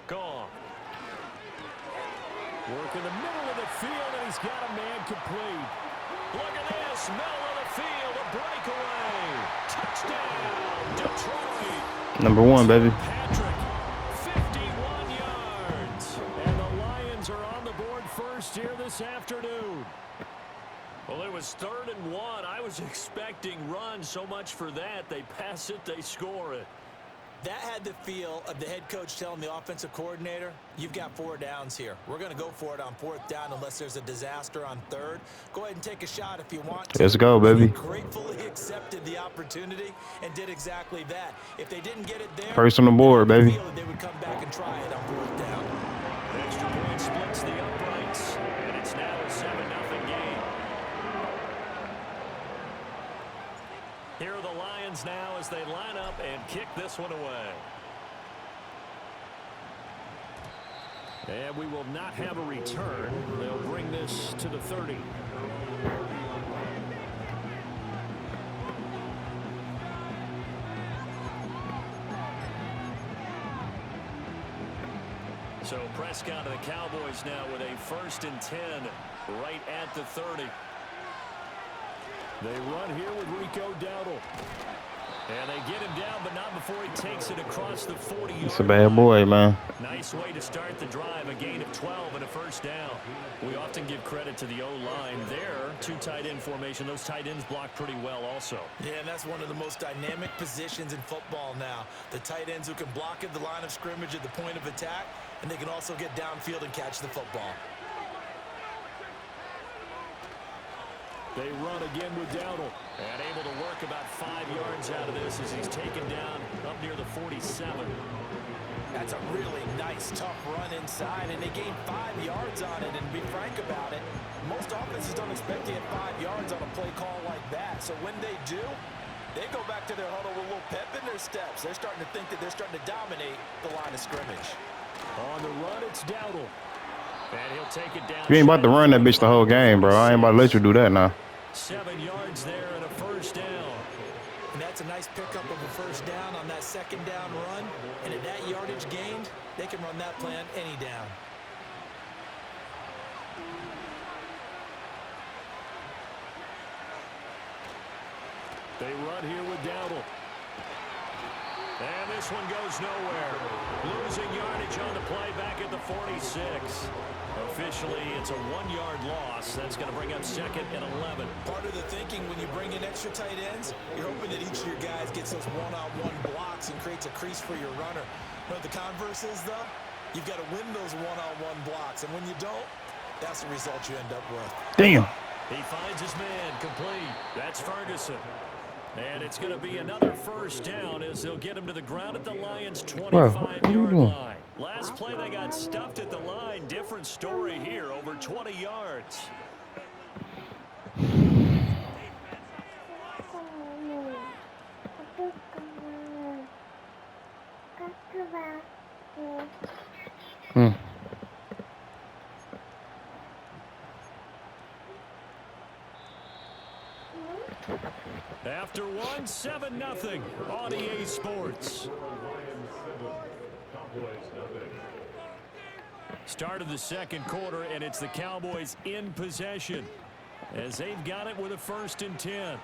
Gone. Work in the middle of the field, and he's got a man complete. Look at this, middle of the field, a breakaway. Touchdown, Detroit. Number one, baby. Patrick, 51 yards. And the Lions are on the board first here this afternoon. Well, it was 3rd and 1. I was expecting run, so much for that. They pass it, they score it. That had the feel of the head coach telling the offensive coordinator, you've got 4 downs here. We're going to go for it on 4th down unless there's a disaster on 3rd. Go ahead and take a shot if you want to. Let's go, baby. He gratefully accepted the opportunity and did exactly that. If they didn't get it there, First on the board, baby. They would come back and try it on 4th down. Extra point splits the uprights, and it's now a 7-0 game. Here are the Lions now as they line up and kick this one away. And we will not have a return. They'll bring this to the 30. So Prescott and the Cowboys now with a 1st and 10 right at the 30. They run here with Rico Dowdle. And they get him down, but not before he takes it across the 40-yard line. It's a bad boy, man. Nice way to start the drive, a gain of 12 and a 1st down. We often give credit to the O-line there. 2 tight end formation. Those tight ends block pretty well also. Yeah, and that's one of the most dynamic positions in football now. The tight ends who can block at the line of scrimmage at the point of attack, and they can also get downfield and catch the football. They run again with Dowdle. And able to work about 5 yards out of this as he's taken down up near the 47. That's a really nice, tough run inside, and they gained 5 yards on it. And to be frank about it, most offenses don't expect to get 5 yards on a play call like that. So when they do, they go back to their huddle with a little pep in their steps. They're starting to think that they're starting to dominate the line of scrimmage. On the run, it's Dowdle. And he'll take it down. You ain't about to run that bitch the whole game, bro. I ain't about to let you do that now. 7 yards there and a 1st down. And that's a nice pickup of a 1st down on that 2nd down run. And at that yardage gained, they can run that plan any down. They run here with Dowdle. And this one goes nowhere. Losing yardage on the play back at the 46. Officially, it's a 1-yard loss. That's going to bring up 2nd and 11. Part of the thinking when you bring in extra tight ends, you're hoping that each of your guys gets those one-on-one blocks and creates a crease for your runner. You know what the converse is, though? You've got to win those one-on-one blocks, and when you don't, that's the result you end up with. Damn. He finds his man complete. That's Ferguson. And it's going to be another 1st down as they'll get him to the ground at the Lions' 25-yard line. Last play, they got stuffed at the line. Different story here, over 20 yards. After 1, 7-0 on EA Sports. Start of the 2nd quarter, and it's the Cowboys in possession as they've got it with a 1st and 10.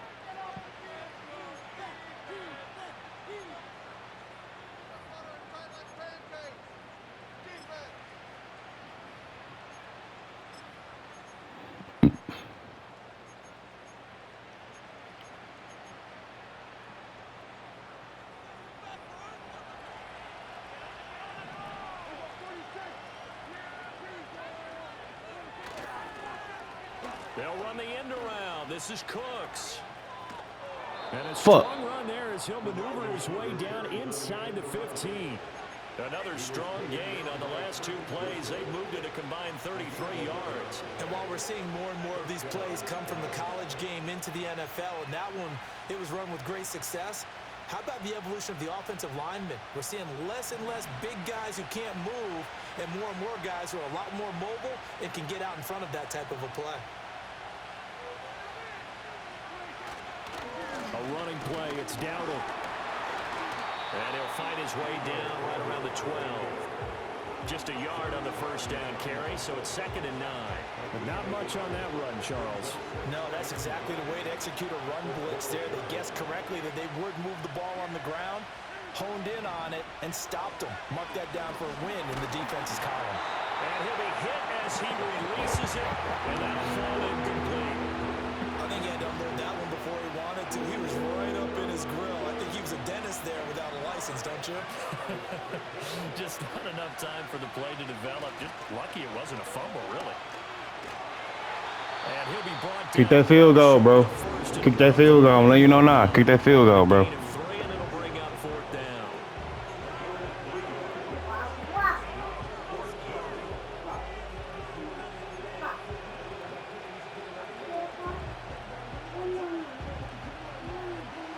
They'll run the end around. This is Cooks. And a strong run there as he'll maneuver his way down inside the 15. Another strong gain on the last 2 plays. They moved it a combined 33 yards. And while we're seeing more and more of these plays come from the college game into the NFL, and that one, it was run with great success, how about the evolution of the offensive linemen? We're seeing less and less big guys who can't move and more guys who are a lot more mobile and can get out in front of that type of a play. A running play, it's Dowdle. And he'll find his way down right around the 12. Just a yard on the first down carry, so it's 2nd and 9. But not much on that run, Charles. No, that's exactly the way to execute a run blitz there. They guessed correctly that they would move the ball on the ground, honed in on it, and stopped them. Mark that down for a win in the defense's column. And he'll be hit as he releases it, and that'll fall incomplete. I think he had to unload that one before he wanted to. He was right up in his grill. I think he was a dentist there without a license, don't you? Just not enough time for the play to develop. Just lucky it wasn't a fumble, really. And he'll be brought down. Kick that field goal, bro. Kick that field goal. I'm letting you know now. Kick that field goal, bro.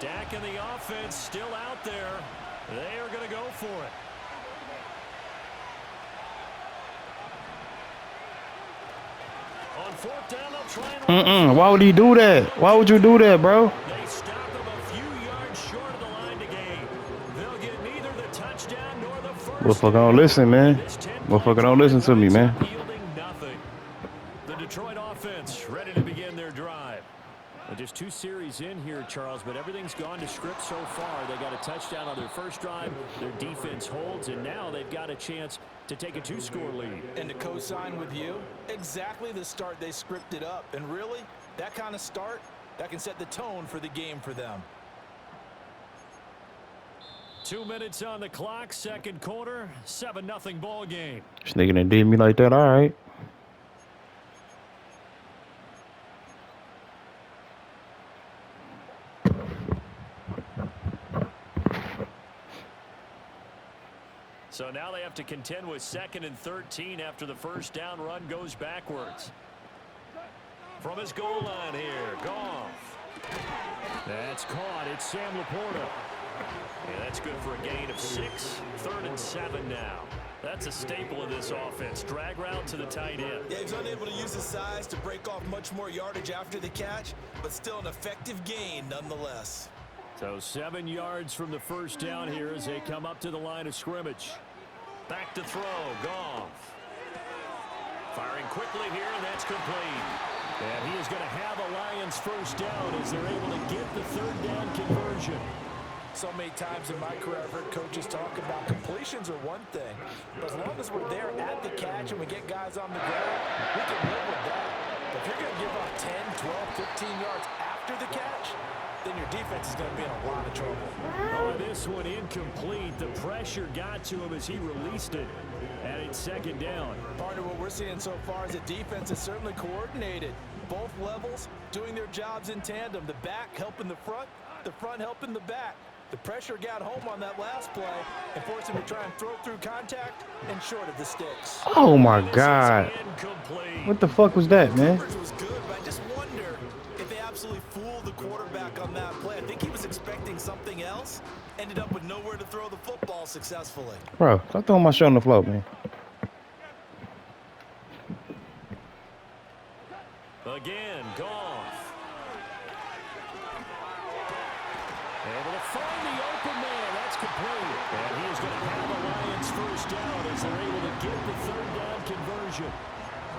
Dak and the offense still out there. They are going to go for it. On 4th down, they'll try and Why would he do that? Why would you do that, bro? They stop him a few yards short of the line to gain. They'll get neither the touchdown nor the first. Motherfucker don't listen, man. Motherfucker don't listen to me, man. Yielding nothing. The Detroit offense ready to begin their drive. Well, just 2 series in here, Charles, but everything's gone to script so far. They got a touchdown on their first drive. Their defense holds, and now they've got a chance to take a 2-score lead. And to co-sign with you, exactly the start they scripted up. And really, that kind of start, that can set the tone for the game for them. 2 minutes on the clock, 2nd quarter, 7-0 ball game. This nigga done did me like that, all right. So now they have to contend with 2nd and 13 after the first down run goes backwards. From his goal line here, Goff. That's caught. It's Sam Laporta. Yeah, that's good for a gain of 6. 3rd and 7 now. That's a staple of this offense. Drag route to the tight end. Yeah, he's unable to use his size to break off much more yardage after the catch, but still an effective gain nonetheless. So 7 yards from the first down here as they come up to the line of scrimmage. Back to throw, Goff. Firing quickly here, and that's complete. And he is going to have a Lions first down as they're able to get the 3rd down conversion. So many times in my career, I've heard coaches talk about completions are one thing, but as long as we're there at the catch and we get guys on the ground, we can live with that. But if you're going to give up 10, 12, 15 yards after the catch, then your defense is going to be in a lot of trouble. Oh, this one incomplete. The pressure got to him as he released it. And it's 2nd down. Partner, what we're seeing so far is the defense is certainly coordinated. Both levels doing their jobs in tandem. The back helping the front helping the back. The pressure got home on that last play and forced him to try and throw through contact and short of the sticks. Oh, my God. What the fuck was that, man? Was good, but I just wonder if they absolutely fooled the quarterback on that play. I think he was expecting something else. Ended up with nowhere to throw the football successfully. Bro, stop throwing my shit on the floor, man. Again, Goff. Able to find the open man. That's complete. And he is going to have a Lions first down as they're able to get the 3rd down conversion.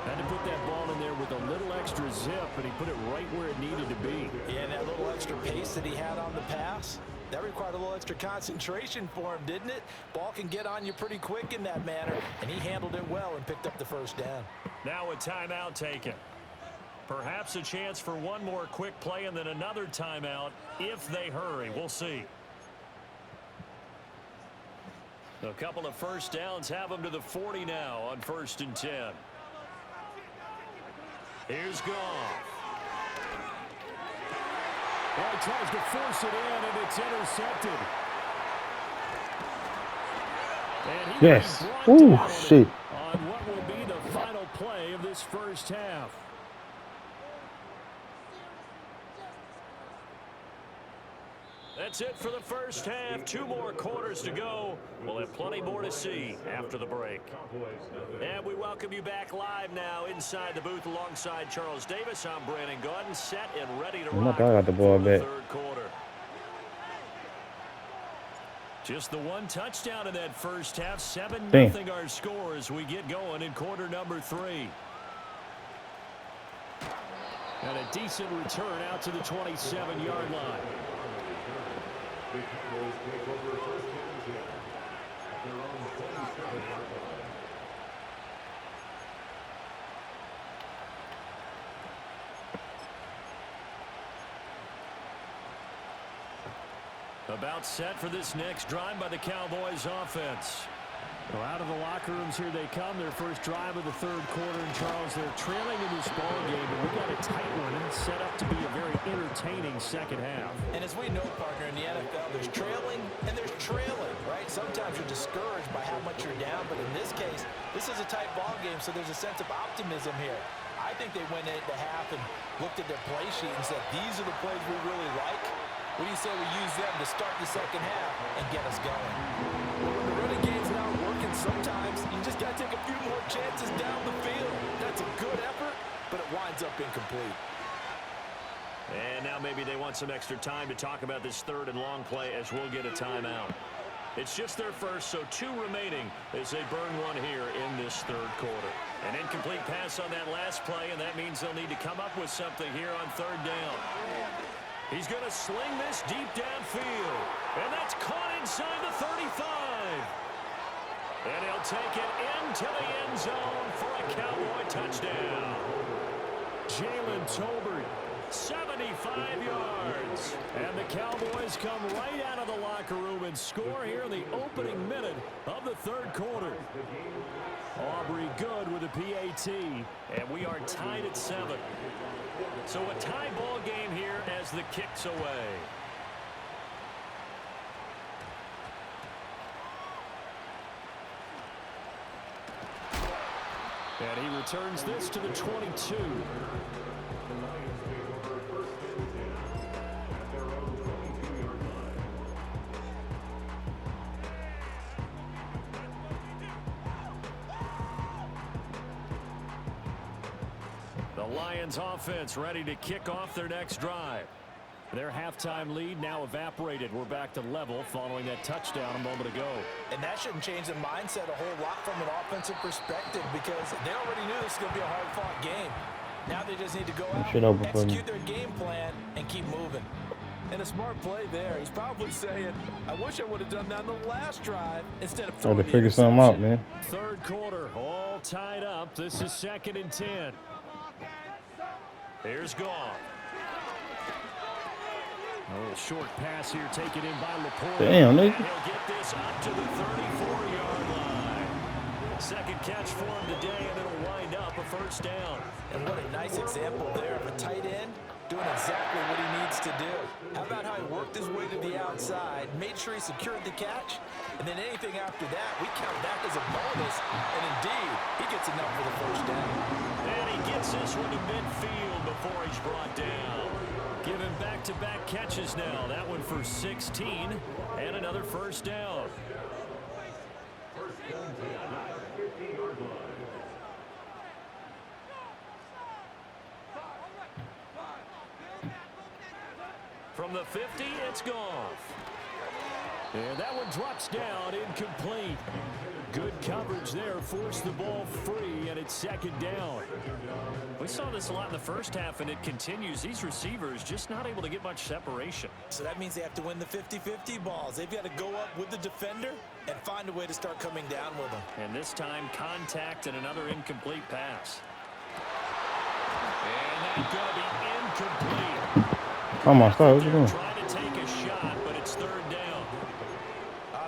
Had to put that ball in there with a little extra zip, and he put it right where it needed to be. Yeah, and that little extra pace that he had on the pass, that required a little extra concentration for him, didn't it? Ball can get on you pretty quick in that manner, and he handled it well and picked up the first down. Now a timeout taken. Perhaps a chance for one more quick play and then another timeout if they hurry. We'll see. A couple of first downs have them to the 40 now on 1st and 10. Here's Goff. Well, he tries to force it in, and it's intercepted. And he Yes. Ooh, shit. on what will be the final play of this first half. That's it for the first half. 2 more quarters to go. We'll have plenty more to see after the break. And we welcome you back live now inside the booth alongside Charles Davis. I'm Brandon Gordon, set and ready to rock I got the ball for the back. 3rd quarter. Just the one touchdown in that first half. 7-0 our score as we get going in quarter number 3. And a decent return out to the 27-yard line. About set for this next drive by the Cowboys offense. Well, out of the locker rooms here they come. Their first drive of the third quarter. And Charles, they're trailing in this ball game, but we got a tight one set up to be a very entertaining second half. And as we know, partner, in the NFL, there's trailing and there's trailing, right? Sometimes you're discouraged by how much you're down, but in this case, this is a tight ball game, so there's a sense of optimism here. I think they went into half and looked at their play sheet and said, these are the plays we really like. What do you say we use them to start the second half and get us going? Well, when the running game's not working, sometimes you just got to take a few more chances down the field. That's a good effort, but it winds up incomplete. And now maybe they want some extra time to talk about this third and long play as we'll get a timeout. It's just their first, so 2 remaining as they burn one here in this third quarter. An incomplete pass on that last play, and that means they'll need to come up with something here on third down. He's going to sling this deep downfield, and that's caught inside the 35. And he'll take it into the end zone for a Cowboy touchdown. Jalen Tolbert, 75 yards. And the Cowboys come right out of the locker room and score here in the opening minute of the third quarter. Aubrey Good with a PAT, and we are tied at 7. So a tie ball game here as the kick's away. And he returns this to the 22. The Lions offense ready to kick off their next drive. Their halftime lead now evaporated. We're back to level following that touchdown a moment ago. And that shouldn't change the mindset a whole lot from an offensive perspective because they already knew this was going to be a hard-fought game. Now they just need to go out, execute their game plan, and keep moving. And a smart play there. He's probably saying, I wish I would have done that on the last drive instead of throwing to figure something out, man. Third quarter, all tied up. This is 2nd and 10. Here's Goff. A little short pass here taken in by Laporte. Damn, nigga. He'll get this up to the 34-yard line. Second catch for him today, and it'll wind up a first down. And what a nice example there of a tight end doing exactly what he needs to do. How about how he worked his way to the outside, made sure he secured the catch, and then anything after that, we count that as a bonus. And indeed, he gets enough for the first down. And he gets this one to midfield before he's brought down. Giving back-to-back catches now. That one for 16 and another first down. From the 50, it's Goff. And that one drops down, incomplete. Good coverage there, forced the ball free, and it's second down. We saw this a lot in the first half, and it continues. These receivers just not able to get much separation. So that means they have to win the 50-50 balls. They've got to go up with the defender and find a way to start coming down with them. And this time, contact and another incomplete pass. And that's going to be incomplete. Oh my God, what you doing? Trying to take a shot, but it's third down.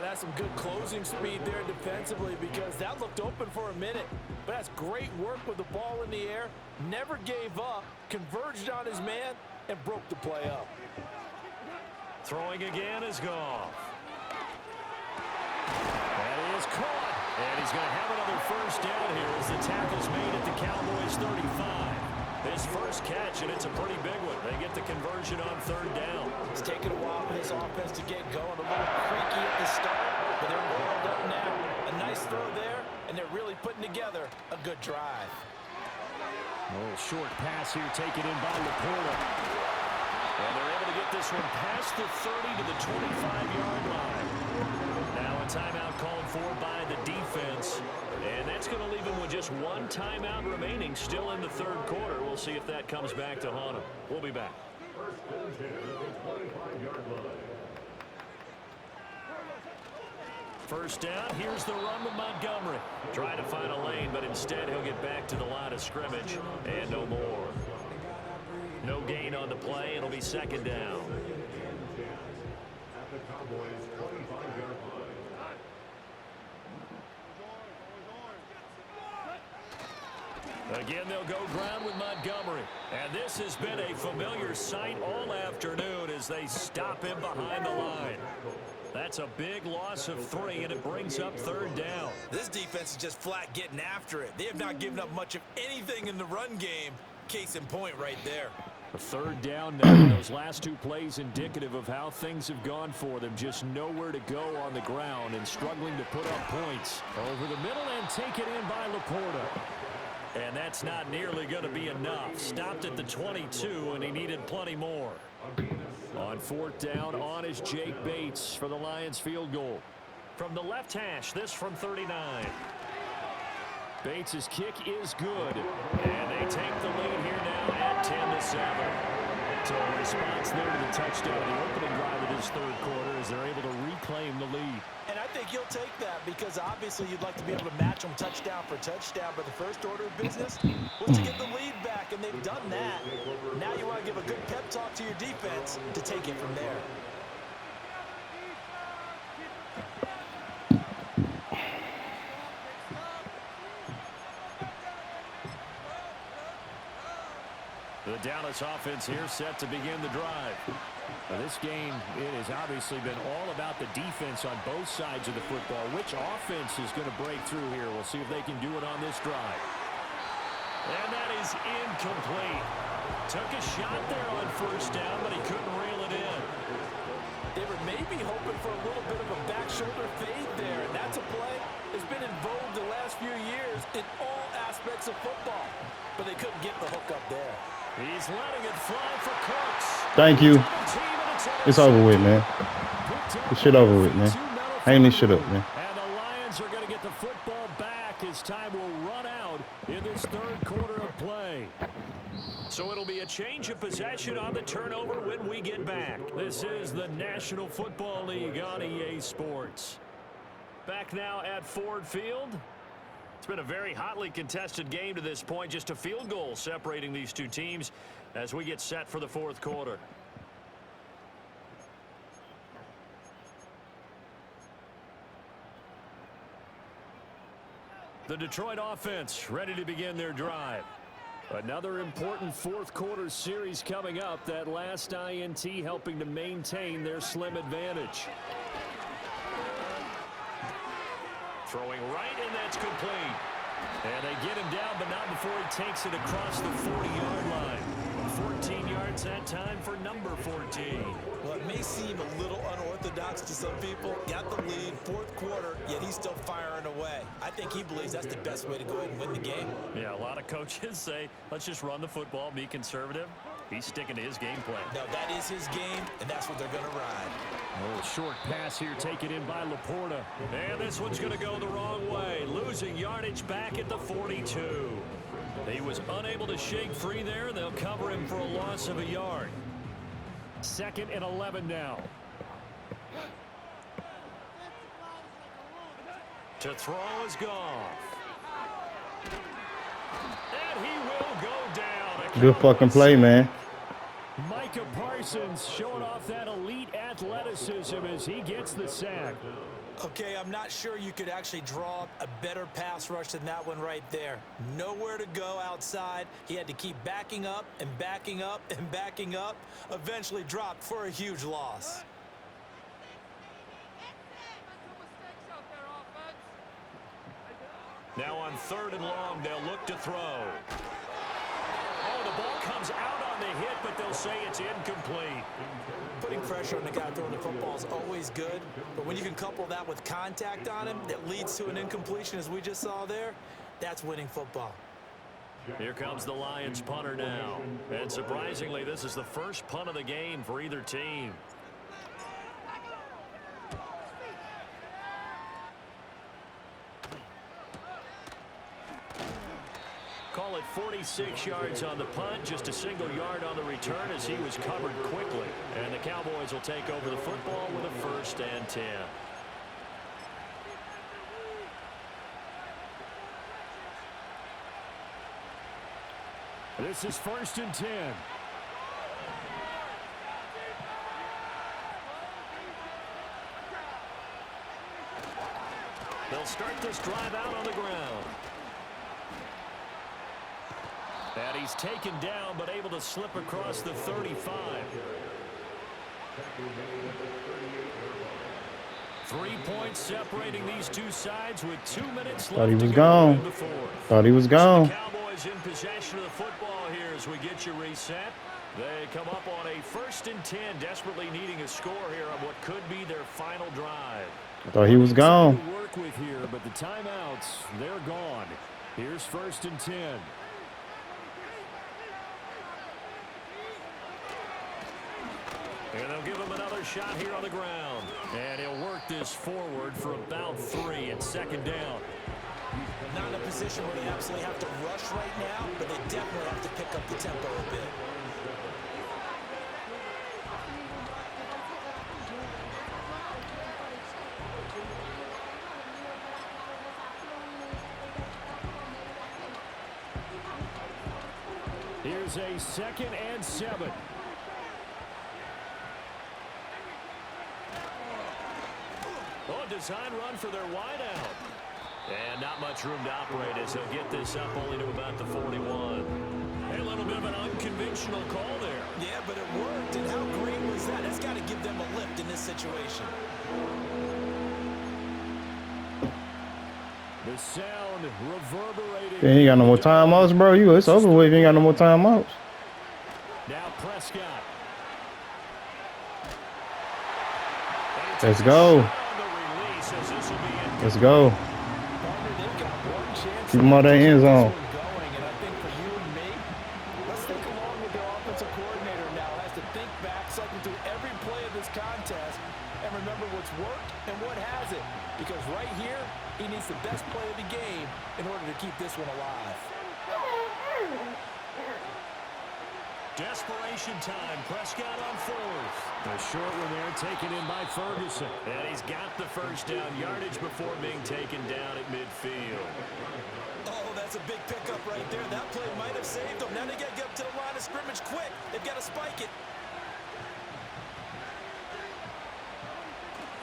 That's some good closing speed there defensively because that looked open for a minute. But that's great work with the ball in the air. Never gave up, converged on his man, and broke the play up. Throwing again is Goff. That is caught. And he's going to have another first down here as the tackle's made at the Cowboys' 35. His first catch, and it's a pretty big one. They get the conversion on third down. It's taken a while for this offense to get going. A little creaky at the start, but they're oiled up now. A nice throw there, and they're really putting together a good drive. A little short pass here taken in by Laporte. And they're able to get this one past the 30 to the 25-yard line. just one timeout remaining still in the third quarter. We'll see if that comes back to haunt him. We'll be back. First down, here's the run with Montgomery. Trying to find a lane, but instead he'll get back to the line of scrimmage and no more. No gain on the play. It'll be second down. Again, they'll go ground with Montgomery. And this has been a familiar sight all afternoon as they stop him behind the line. That's a big loss of 3, and it brings up third down. This defense is just flat getting after it. They have not given up much of anything in the run game. Case in point right there. A third down now. Those last 2 plays indicative of how things have gone for them. Just nowhere to go on the ground and struggling to put up points. Over the middle and take it in by Laporta. And that's not nearly going to be enough. Stopped at the 22, and he needed plenty more. On fourth down, on is Jake Bates for the Lions field goal. From the left hash, this from 39. Bates' kick is good. And they take the lead here now at 10-7. So a response there to the touchdown, the opening drive of this third quarter, as they're able to reclaim the lead. And I think you'll take that because obviously you'd like to be able to match them touchdown for touchdown, but the first order of business was to get the lead back, and they've done that. Now you want to give a good pep talk to your defense to take it from there. The Dallas offense here set to begin the drive. Now this game, it has obviously been all about the defense on both sides of the football. Which offense is going to break through here? We'll see if they can do it on this drive. And that is incomplete. Took a shot there on first down, but he couldn't reel it in. They were maybe hoping for a little bit of a back shoulder fade there, and that's a play that's been in vogue the last few years in all aspects of football. But they couldn't get the hook up there. He's letting it fly for Cooks. Thank you. It's over with, man. This shit over with, man. Hang this shit up, man. And the Lions are going to get the football back as time will run out in this third quarter of play. So it'll be a change of possession on the turnover when we get back. This is the National Football League on EA Sports. Back now at Ford Field. It's been a very hotly contested game to this point. Just a field goal separating these two teams as we get set for the fourth quarter. The Detroit offense ready to begin their drive. Another important fourth quarter series coming up. That last INT helping to maintain their slim advantage. Throwing right, and that's complete. And they get him down, but not before he takes it across the 40-yard line. 14 yards that time for number 14. Well, it may seem a little unorthodox to some people. Got the lead, fourth quarter, yet he's still firing away. I think he believes that's the best way to go ahead and win the game. Yeah, a lot of coaches say, let's just run the football, be conservative. He's sticking to his game plan. No, that is his game, and that's what they're going to ride. A little short pass here taken in by Laporta. And this one's going to go the wrong way. Losing yardage back at the 42. He was unable to shake free there. They'll cover him for a loss of a yard. 2nd and 11 now. To throw is Goff. And he will go down. Good fucking play, man. Micah Parsons showing off that elite athleticism as he gets the sack. Okay, I'm not sure you could actually draw a better pass rush than that one right there. Nowhere to go outside. He had to keep backing up and backing up and backing up. Eventually dropped for a huge loss. Now on 3rd and long, they'll look to throw. Oh, the ball comes out on the hit, but they'll say it's incomplete. Putting pressure on the guy throwing the football is always good, but when you can couple that with contact on him that leads to an incompletion, as we just saw there, that's winning football. Here comes the Lions punter now. And surprisingly, this is the first punt of the game for either team. at 46 yards on the punt, just a single yard on the return as he was covered quickly. And the Cowboys will take over the football with a 1st and 10. This is 1st and 10. They'll start this drive out on the ground. And he's taken down, but able to slip across the 35. 3 points separating these two sides with 2 minutes left. Thought he was gone. Thought he was gone. So the Cowboys in possession of the football here as we get you reset. They come up on a 1st and 10, desperately needing a score here on what could be their final drive. I thought he was gone. Work with here, but the timeouts, they're gone. Here's 1st and 10. And they'll give him another shot here on the ground. And he'll work this forward for about 3 at 2nd down. Not in a position where they absolutely have to rush right now, but they definitely have to pick up the tempo a bit. Here's a 2nd and 7. Oh, a design run for their wideout. And not much room to operate as he'll get this up only to about the 41. A little bit of an unconventional call there. Yeah, but it worked. And how great was that? That's got to give them a lift in this situation. The sound reverberating. He ain't got no more timeouts, bro. It's over with. You ain't got no more timeouts. Now Prescott. Let's go. Let's go. Keep him out that end zone. Let's think along with their offensive coordinator now. Has to think back, cycle through every play of this contest, and remember what's worked and what hasn't. Because right here, he needs the best play of the game in order to keep this one alive. Desperation time. Prescott on 4th. A short one there taken in by Ferguson. And he's got the 1st down yardage before being taken down at midfield. Oh, that's a big pickup right there. That play might have saved them. Now they got to get up to the line of scrimmage quick. They've got to spike it.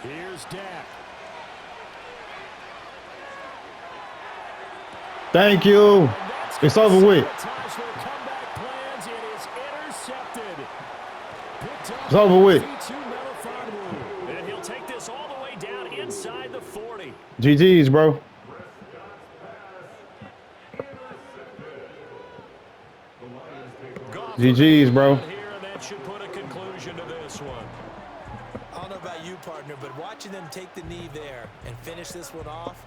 Here's Dak. Thank you. It's over with. It's over with. And he'll take this all the way down inside the 40. GG's, bro. GG's, bro. That should put a conclusion to this one. I don't know about you, partner, but watching them take the knee there and finish this one off,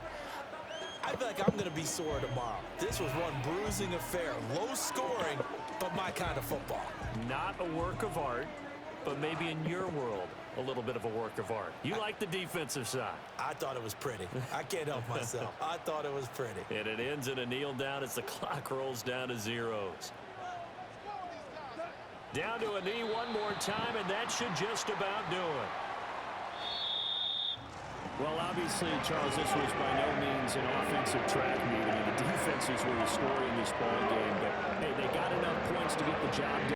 I feel like I'm going to be sore tomorrow. This was one bruising affair. Low scoring, but my kind of football. Not a work of art, but maybe in your world, a little bit of a work of art. You like the defensive side. I thought it was pretty. I can't help myself. I thought it was pretty. And it ends in a kneel down as the clock rolls down to zeros. Down to a knee one more time, and that should just about do it. Well, obviously, Charles, this was by no means an offensive track meet. I mean, the defenses were the story in this ball game, but hey, they got enough points to get the job done.